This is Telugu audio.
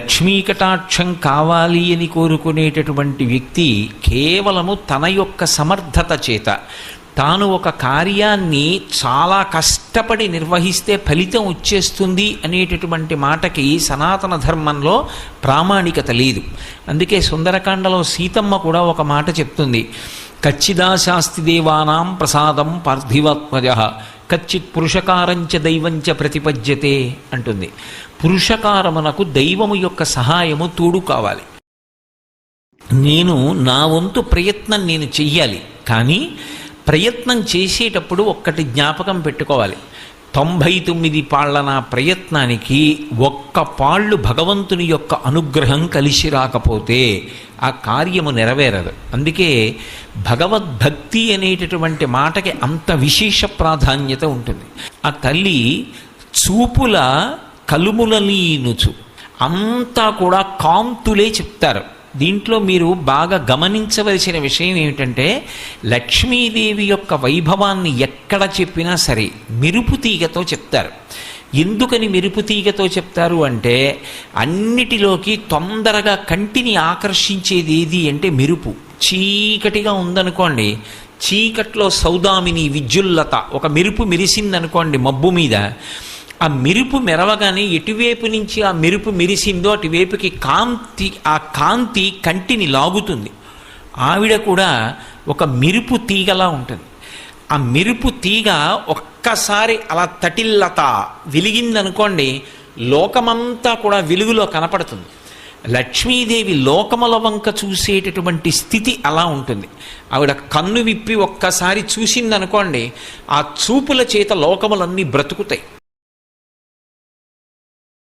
లక్ష్మీ కటాక్షం కావాలి అని కోరుకునేటటువంటి వ్యక్తి కేవలము తన యొక్క సమర్థత చేత తాను ఒక కార్యాన్ని చాలా కష్టపడి నిర్వహిస్తే ఫలితం వచ్చేస్తుంది అనేటటువంటి మాటకి సనాతన ధర్మంలో ప్రామాణికత లేదు. అందుకే సుందరకాండలో సీతమ్మ కూడా ఒక మాట చెప్తుంది, కచ్చిదాశాస్తి దేవానాం ప్రసాదం పార్థివాత్మజ కచ్చిత్ పురుషకారంచ దైవంచ ప్రతిపద్యతే అంటుంది. పురుషకారమునకు దైవము యొక్క సహాయము తోడు కావాలి. నేను నా వంతు ప్రయత్నం నేను చెయ్యాలి, కానీ ప్రయత్నం చేసేటప్పుడు ఒక్కటి జ్ఞాపకం పెట్టుకోవాలి, 99 పాళ్ల నా ప్రయత్నానికి ఒక్క పాళ్ళు భగవంతుని యొక్క అనుగ్రహం కలిసి రాకపోతే ఆ కార్యము నెరవేరదు. అందుకే భగవద్భక్తి అనేటటువంటి మాటకి అంత విశేష ప్రాధాన్యత ఉంటుంది. ఆ తల్లి చూపుల కలుములలీనుచు అంతా కూడా కాంతులే చెప్తారు. దీంట్లో మీరు బాగా గమనించవలసిన విషయం ఏమిటంటే, లక్ష్మీదేవి యొక్క వైభవాన్ని ఎక్కడ చెప్పినా సరే మెరుపు తీగతో చెప్తారు. ఎందుకని మెరుపు తీగతో చెప్తారు అంటే, అన్నిటిలోకి తొందరగా కంటిని ఆకర్షించేది ఏది అంటే మెరుపు. చీకటిగా ఉందనుకోండి, చీకట్లో సౌదామిని విద్యుల్లత ఒక మెరుపు మెరిసిందనుకోండి మబ్బు మీద, ఆ మెరుపు మెరవగానే ఎటువైపు నుంచి ఆ మెరుపు మెరిసిందో అటువైపుకి ఆ కాంతి కంటిని లాగుతుంది. ఆవిడ కూడా ఒక మెరుపు తీగలా ఉంటుంది. ఆ మెరుపు తీగ ఒక్కసారి అలా తటిల్లత వెలిగిందనుకోండి, లోకమంతా కూడా వెలుగులో కనపడుతుంది. లక్ష్మీదేవి లోకముల వంక చూసేటటువంటి స్థితి అలా ఉంటుంది. ఆవిడ కన్ను విప్పి ఒక్కసారి చూసిందనుకోండి, ఆ చూపుల చేత లోకములన్నీ బ్రతుకుతాయి.